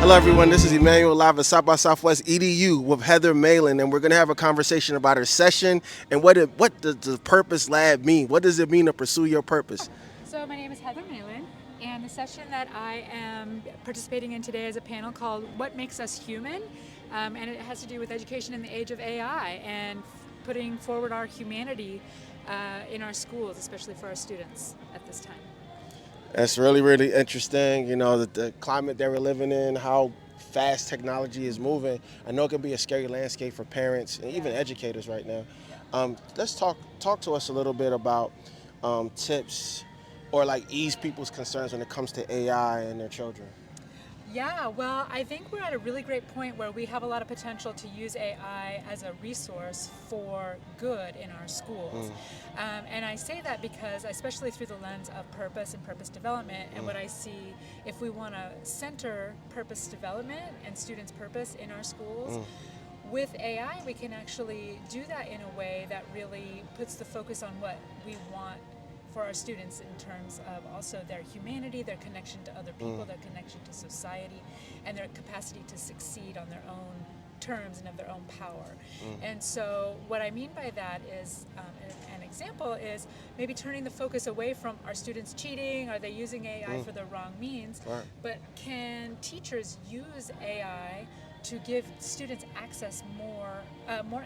Hello everyone, this is Emmanuel live at South by Southwest EDU with Heather Malin, and we're going to have a conversation about her session and what does the Purpose Lab mean? What does it mean to pursue your purpose? So my name is Heather Malin, and the session that I am participating in today is a panel called What Makes Us Human? And it has to do with education in the age of AI and putting forward our humanity in our schools, especially for our students at this time. That's really, really interesting. You know, the climate that we're living in, how fast technology is moving. I know it can be a scary landscape for parents and even educators right now. Let's talk to us a little bit about tips or like ease people's concerns when it comes to AI and their children. Yeah, well, I think we're at a really great point where we have a lot of potential to use AI as a resource for good in our schools. And I say that because, especially through the lens of purpose and purpose development, and what I see, if we want to center purpose development and students' purpose in our schools, with AI, we can actually do that in a way that really puts the focus on what we want for our students in terms of also their humanity, their connection to other people, their connection to society, and their capacity to succeed on their own terms and of their own power. And so what I mean by that is, an example is maybe turning the focus away from our students cheating, are they using AI for the wrong means, but can teachers use AI to give students access more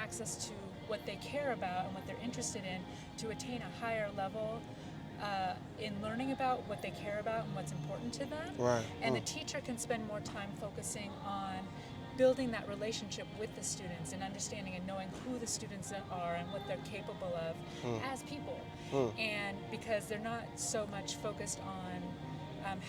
access to what they care about and what they're interested in to attain a higher level in learning about what they care about and what's important to them. And the teacher can spend more time focusing on building that relationship with the students and understanding and knowing who the students are and what they're capable of as people. And because they're not so much focused on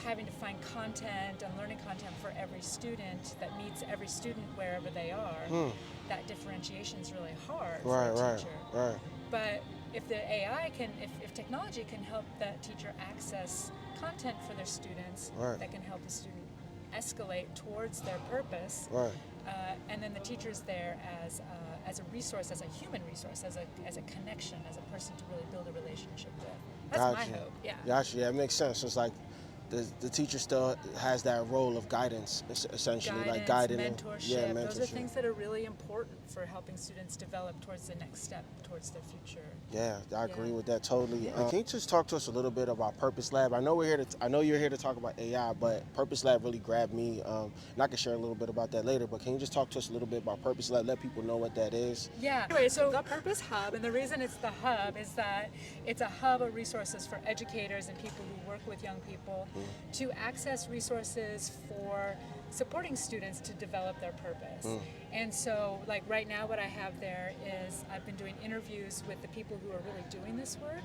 having to find content and learning content for every student that meets every student wherever they are, that differentiation is really hard for a teacher. But if the AI can, if technology can help that teacher access content for their students that can help the student escalate towards their purpose, and then the teacher's there as a resource, as a human resource, as a connection, as a person to really build a relationship with. That's my hope. Yeah. Gotcha. Yeah, it makes sense. It's like the teacher still has that role of guidance, essentially, like guiding, mentorship. Those are things that are really important for helping students develop towards the next step, towards their future. Yeah, I agree with that totally. Can you just talk to us a little bit about Purpose Lab? I know you're here to talk about AI, but Purpose Lab really grabbed me, and I can share a little bit about that later. But can you just talk to us a little bit about Purpose Lab? Let people know what that is. Yeah. Anyway, so the Purpose Hub, and the reason it's the hub is that it's a hub of resources for educators and people who work with young people to access resources for supporting students to develop their purpose. And so, like right now, what I have there is I've been doing interviews with the people who are really doing this work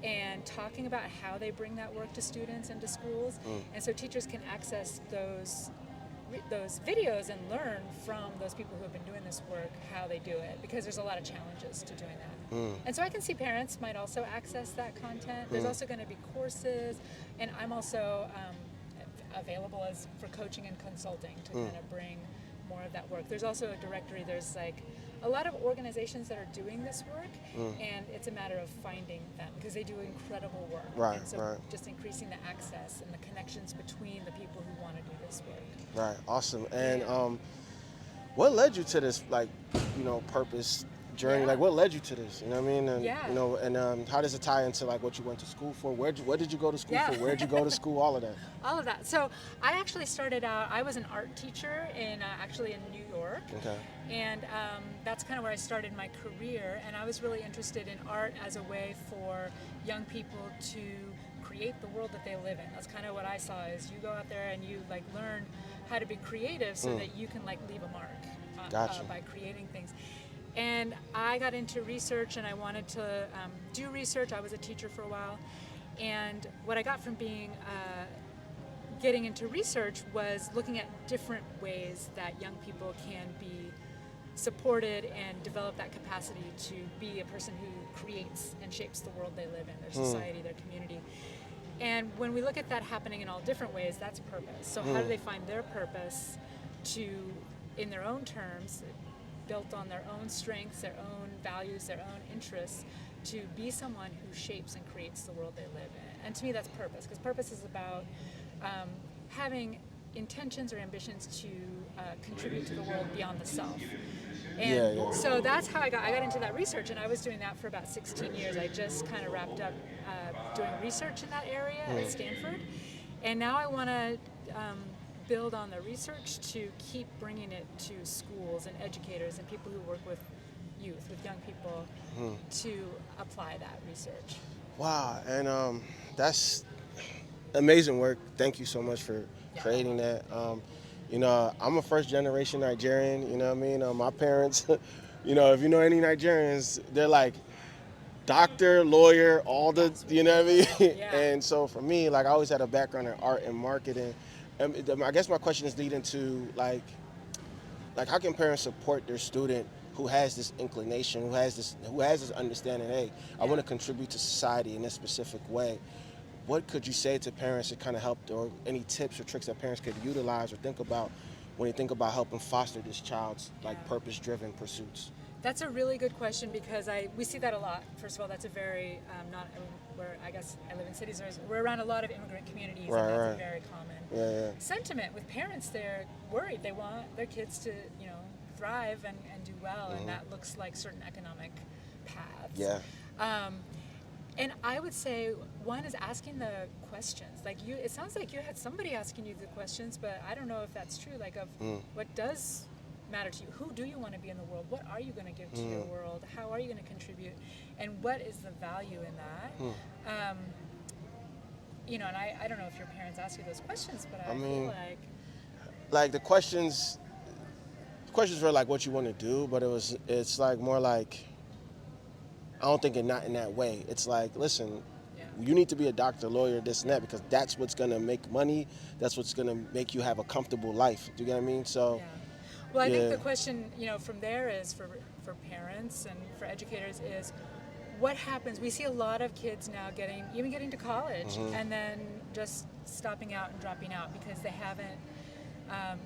and talking about how they bring that work to students and to schools. And so teachers can access those videos and learn from those people who have been doing this work how they do it, because there's a lot of challenges to doing that. And so I can see parents might also access that content. There's also going to be courses, and I'm also available for coaching and consulting to kind of bring more of that work. There's also a directory. There's like a lot of organizations that are doing this work, and it's a matter of finding them because they do incredible work. And so just increasing the access and the connections between the people who want to do this work. Right, awesome. And what led you to this, like, purpose journey? Like, what led you to this? You know what I mean? And and how does it tie into like what you went to school for? What did you go to school for? Where'd you go to school? All of that. All of that. So I actually started out. I was an art teacher in New York. Okay. And that's kind of where I started my career. And I was really interested in art as a way for young people to create the world that they live in. That's kind of what I saw. Is you go out there and you like learn how to be creative so that you can like leave a mark by creating things. And I got into research, and I wanted to do research. I was a teacher for a while, and what I got from getting into research was looking at different ways that young people can be supported and develop that capacity to be a person who creates and shapes the world they live in, their society, their community. And when we look at that happening in all different ways, that's purpose. So how do they find their purpose in their own terms, built on their own strengths, their own values, their own interests, to be someone who shapes and creates the world they live in? And to me, that's purpose, because purpose is about having intentions or ambitions to contribute to the world beyond the self. Yeah, And yeah. so that's how I got into that research, and I was doing that for about 16 years. I just kind of wrapped up doing research in that area at Stanford, and now I want to build on the research to keep bringing it to schools and educators and people who work with youth, with young people, to apply that research. Wow, and that's amazing work. Thank you so much for creating that. I'm a first generation Nigerian. You know what I mean? My parents, if you know any Nigerians, they're like doctor, lawyer, all the, you know what I mean? Yeah. And so for me, like I always had a background in art and marketing. I guess my question is leading to like how can parents support their student who has this inclination, who has this understanding, hey, I want to contribute to society in this specific way. What could you say to parents to kind of help, or any tips or tricks that parents could utilize or think about when they think about helping foster this child's like purpose-driven pursuits? That's a really good question, because we see that a lot. First of all, that's a very I guess I live in cities. We're around a lot of immigrant communities, and that's a very common sentiment with parents. They're worried. They want their kids to thrive and do well, and that looks like certain economic paths. Yeah. And I would say one is asking the questions. Like it sounds like you had somebody asking you the questions, but I don't know if that's true. Like what does matter to you? Who do you want to be in the world? What are you going to give to your world? How are you going to contribute? And what is the value in that? And I don't know if your parents ask you those questions, but I feel like the questions were like what you want to do, but it's like more like, I don't think not in that way. It's like, listen, you need to be a doctor, lawyer, this and that, because that's what's going to make money. That's what's going to make you have a comfortable life. Do you get what I mean? So, well, I think the question, from there is for parents and for educators is, what happens? We see a lot of kids now getting to college and then just stopping out and dropping out because they haven't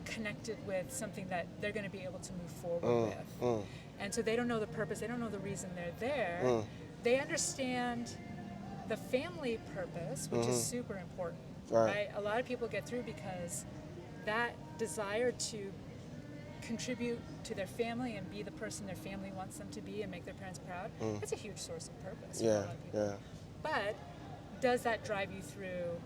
connected with something that they're going to be able to move forward with. And so they don't know the purpose, they don't know the reason they're there. They understand the family purpose, which is super important, right? A lot of people get through because that desire to contribute to their family and be the person their family wants them to be and make their parents proud, that's a huge source of purpose for a lot of people. But does that drive you through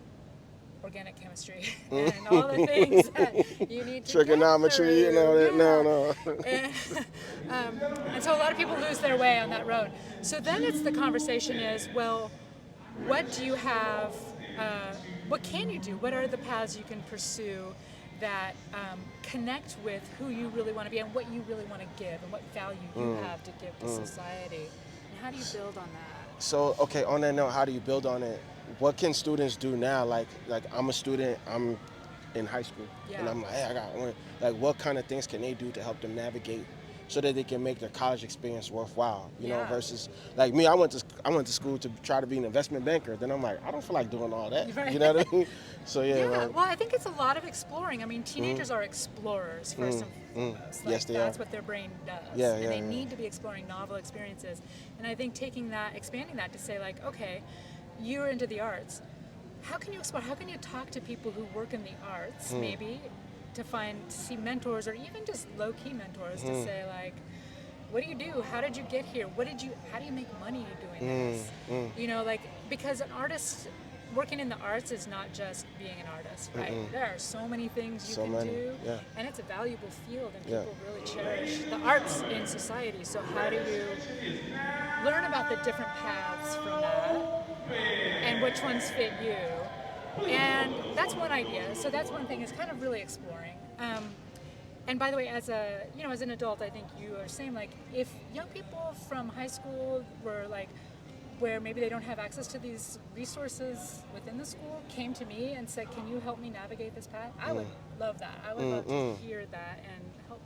organic chemistry and all the things that you need to trigonometry and all that? No. And so a lot of people lose their way on that road. So then it's the conversation is, well, what do you have, what can you do? What are the paths you can pursue that connect with who you really want to be and what you really want to give and what value you have to give to society? And how do you build on that? So, okay, on that note, how do you build on it? What can students do now? Like I'm a student, I'm in high school, and I'm like, hey, I got one. Like, what kind of things can they do to help them navigate so that they can make their college experience worthwhile? You know, versus like me, I went to school to try to be an investment banker. Then I'm like, I don't feel like doing all that. You know what I mean? So well, I think it's a lot of exploring. I mean, teenagers are explorers first and foremost. Like, yes, they that's are. what their brain does. And they need to be exploring novel experiences. And I think expanding that to say, like, okay, you're into the arts. How can you explore? How can you talk to people who work in the arts, maybe, to see mentors or even just low-key mentors to say, like, what do you do? How did you get here? How do you make money doing this? Because an artist working in the arts is not just being an artist, right? There are so many things you can do, and it's a valuable field, and people really cherish the arts in society. So how do you learn about the different paths from that and which ones fit you? And that's one idea. So that's one thing, is kind of really exploring. And by the way, as an adult, I think you are saying, like, if young people from high school were like, where maybe they don't have access to these resources within the school, came to me and said, can you help me navigate this path? I would love that. I would love to hear that and help,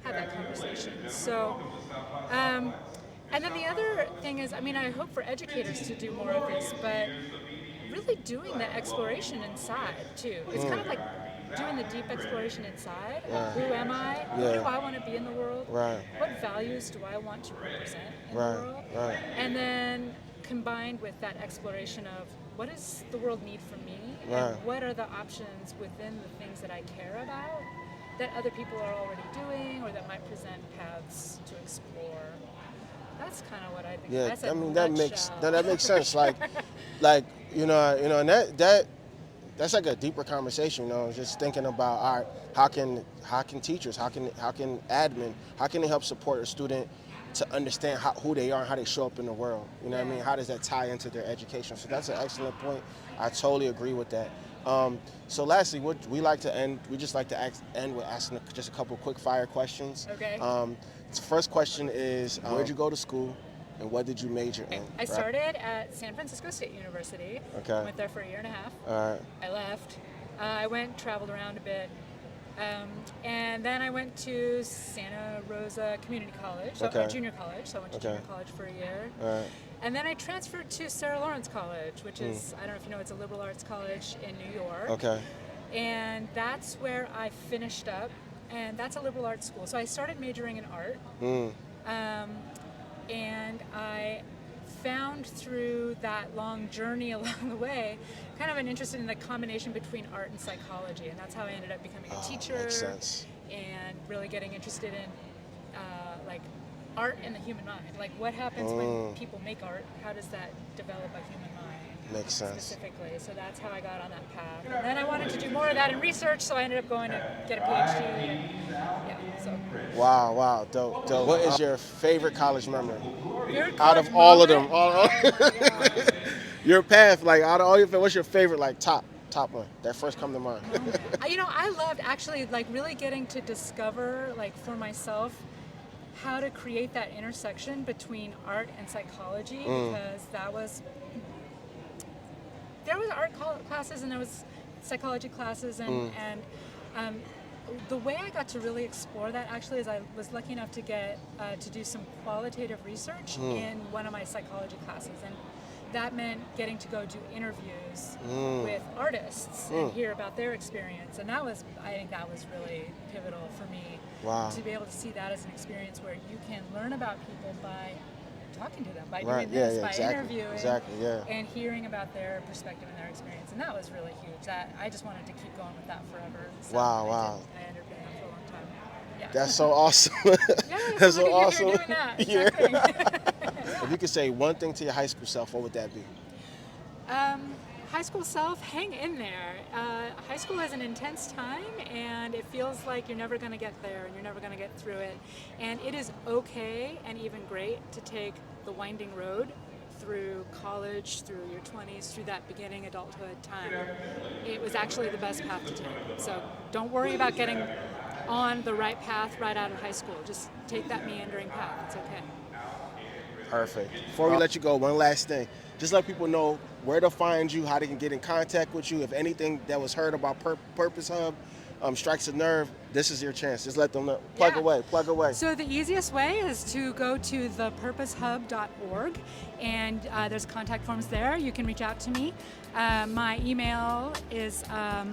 have that conversation. So, and then the other thing is, I mean, I hope for educators to do more of this, but really doing the exploration inside too. It's kind of like doing the deep exploration inside. Who am I? Who do I want to be in the world? What values do I want to represent in the world? And then combined with that exploration of what does the world need from me, Right. and what are the options within the things that I care about that other people are already doing, or that might present paths to explore. That's kind of what I think. Yeah, That's a I mean that makes nutshell. that makes sense. Like, and that's like a deeper conversation. Just thinking about, all right, how can teachers, how can admin, how can they help support a student to understand who they are and how they show up in the world. You know what I mean? How does that tie into their education? So that's an excellent point. I totally agree with that. So lastly, we just like to end with asking just a couple quick fire questions. Okay. The first question is, where'd you go to school and what did you major in? I started at San Francisco State University. Okay. Went there for a year and a half. All right. I left. I traveled around a bit. And then I went to Santa Rosa Community College, or junior college. So I went to junior college for a year. All right. And then I transferred to Sarah Lawrence College, which is, I don't know if you know, it's a liberal arts college in New York. Okay. And that's where I finished up. And that's a liberal arts school. So I started majoring in art. And I found through that long journey along the way kind of an interest in the combination between art and psychology, and that's how I ended up becoming a teacher. Makes sense. And really getting interested in like art and the human mind. Like what happens when people make art? How does that develop a human mind? Makes sense. Specifically, so that's how I got on that path. And then I wanted to do more of that in research, so I ended up going to get a PhD. And, so. Wow, dope. What is your favorite college memory? Out of all of them, your path, like out of all your, what's your favorite, like top one that first come to mind? I loved actually like really getting to discover, like for myself, how to create that intersection between art and psychology, because there was art classes and there was psychology classes, and the way I got to really explore that actually is I was lucky enough to get to do some qualitative research in one of my psychology classes, and that meant getting to go do interviews with artists and hear about their experience, and I think that was really pivotal for me. Wow. To be able to see that as an experience where you can learn about people by talking to them, by doing this, by interviewing, and hearing about their perspective and their experience, and that was really huge. That I just wanted to keep going with that forever. So wow. I ended up doing that for a long time. Yeah. That's so awesome. That's so awesome. Doing that. Exactly. If you could say one thing to your high school self, what would that be? High school self, hang in there. High school is an intense time, and it feels like you're never going to get there and you're never going to get through it. And it is okay and even great to take the winding road through college, through your 20s, through that beginning adulthood time. It was actually the best path to take. So don't worry about getting on the right path right out of high school. Just take that meandering path. It's okay. Perfect. Before we let you go, one last thing. Just let people know where to find you, how they can get in contact with you. If anything that was heard about Purpose Hub strikes a nerve, this is your chance. Just let them know. Plug away. So the easiest way is to go to thepurposehub.org, and there's contact forms there. You can reach out to me. My email is a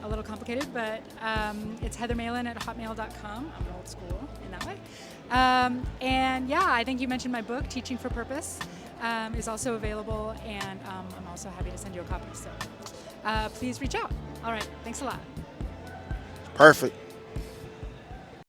little complicated, but it's heathermalin@hotmail.com. I'm old school in that way. And I think you mentioned my book, Teaching for Purpose, is also available, and I'm also happy to send you a copy. So please reach out. All right, thanks a lot. Perfect.